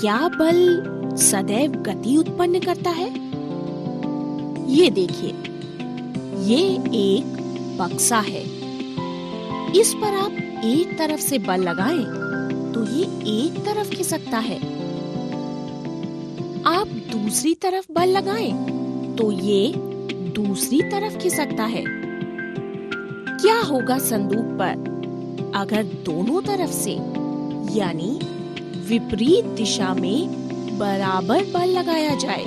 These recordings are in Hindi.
क्या बल सदैव गति उत्पन्न करता है? ये देखिए, ये एक बक्सा है। इस पर आप एक तरफ से बल लगाएं तो ये एक तरफ खिसकता है। आप दूसरी तरफ बल लगाएं तो ये दूसरी तरफ खिसकता है। क्या होगा संदूक पर अगर दोनों तरफ से यानी विपरीत दिशा में बराबर बल लगाया जाए?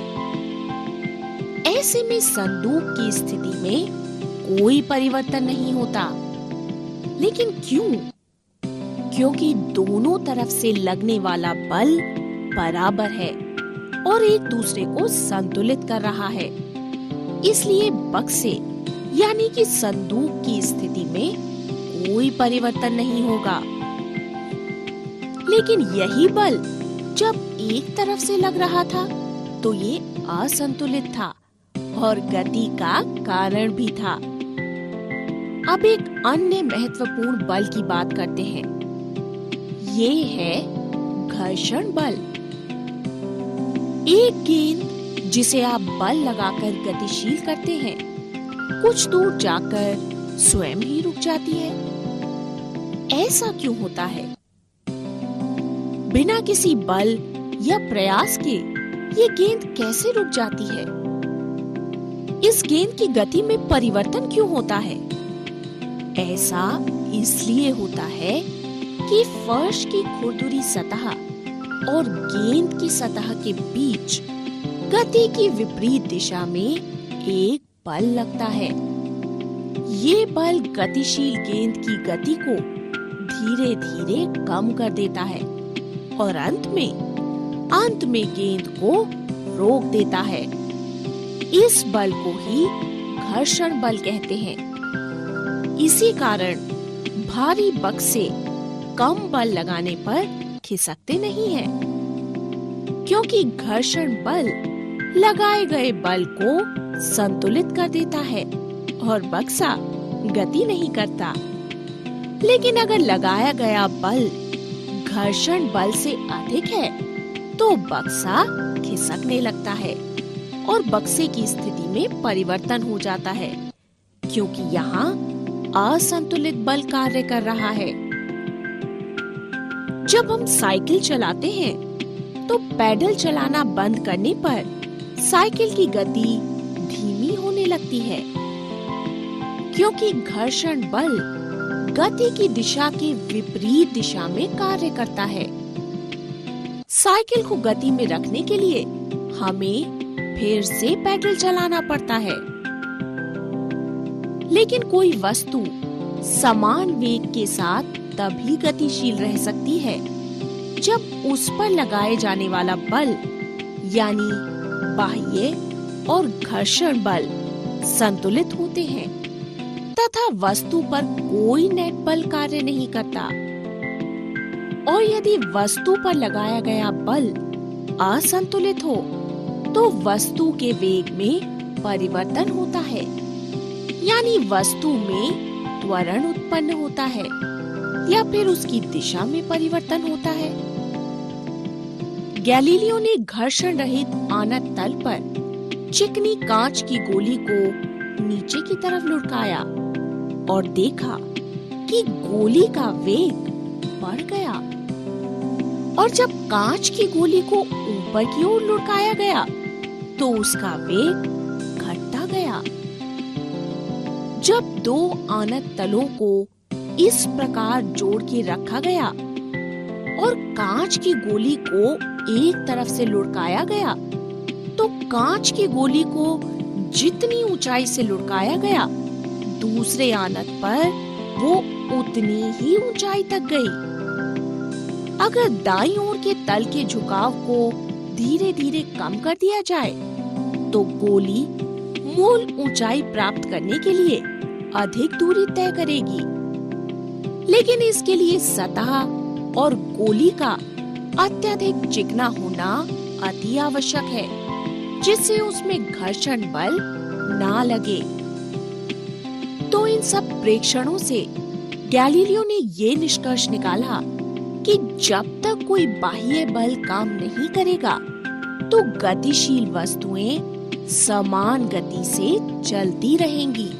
ऐसे में संदूक की स्थिति में कोई परिवर्तन नहीं होता। लेकिन क्यों? क्योंकि दोनों तरफ से लगने वाला बल बराबर है और एक दूसरे को संतुलित कर रहा है। इसलिए बक्से यानी कि संदूक की स्थिति में कोई परिवर्तन नहीं होगा। लेकिन यही बल जब एक तरफ से लग रहा था तो ये असंतुलित था और गति का कारण भी था। अब एक अन्य महत्वपूर्ण बल की बात करते हैं। ये है घर्षण बल। एक गेंद जिसे आप बल लगाकर गतिशील करते हैं, कुछ दूर जाकर स्वयं ही रुक जाती है। ऐसा क्यों होता है? बिना किसी बल या प्रयास के ये गेंद कैसे रुक जाती है? इस गेंद की गति में परिवर्तन क्यों होता है? ऐसा इसलिए होता है कि फर्श की खुरदुरी सतह और गेंद की सतह के बीच गति की विपरीत दिशा में एक बल लगता है। ये बल गतिशील गेंद की गति को धीरे धीरे कम कर देता है और अंत में गेंद को रोक देता है। इस बल को ही घर्षण बल कहते हैं। इसी कारण भारी बक्से कम बल लगाने पर खिसकते नहीं हैं, क्योंकि घर्षण बल लगाए गए बल को संतुलित कर देता है और बक्सा गति नहीं करता। लेकिन अगर लगाया गया बल घर्षण बल से अधिक है तो बक्सा खिसकने लगता है और बक्से की स्थिति में परिवर्तन हो जाता है, क्योंकि यहाँ असंतुलित बल कार्य कर रहा है। जब हम साइकिल चलाते हैं तो पैडल चलाना बंद करने पर साइकिल की गति धीमी होने लगती है, क्योंकि घर्षण बल गति की दिशा के विपरीत दिशा में कार्य करता है। साइकिल को गति में रखने के लिए हमें फिर से पैडल चलाना पड़ता है। लेकिन कोई वस्तु समान वेग के साथ तभी गतिशील रह सकती है जब उस पर लगाए जाने वाला बल यानी बाह्य और घर्षण बल संतुलित होते हैं तथा वस्तु पर कोई नेट बल कार्य नहीं करता। और यदि वस्तु पर लगाया गया बल असंतुलित हो तो वस्तु के वेग में परिवर्तन होता है, यानी वस्तु में त्वरण उत्पन्न होता है या फिर उसकी दिशा में परिवर्तन होता है। गैलीलियो ने घर्षण रहित आनत तल पर चिकनी कांच की गोली को नीचे की तरफ लुढ़काया और देखा कि गोली का वेग बढ़ गया, और जब कांच की गोली को ऊपर की ओर लुढ़काया गया तो उसका वेग घटता गया। जब दो आनत तलों को इस प्रकार जोड़ के रखा गया और कांच की गोली को एक तरफ से लुढ़काया गया तो कांच की गोली को जितनी ऊंचाई से लुढ़काया गया दूसरे आनत पर वो उतनी ही ऊंचाई तक गई। अगर दाईं ओर के तल के झुकाव को धीरे धीरे कम कर दिया जाए तो गोली मूल ऊंचाई प्राप्त करने के लिए अधिक दूरी तय करेगी। लेकिन इसके लिए सतह और गोली का अत्यधिक चिकना होना अति आवश्यक है, जिससे उसमें घर्षण बल ना लगे। तो इन सब प्रेक्षणों से गैलीलियो ने ये निष्कर्ष निकाला कि जब तक कोई बाह्य बल काम नहीं करेगा तो गतिशील वस्तुएं समान गति से चलती रहेंगी।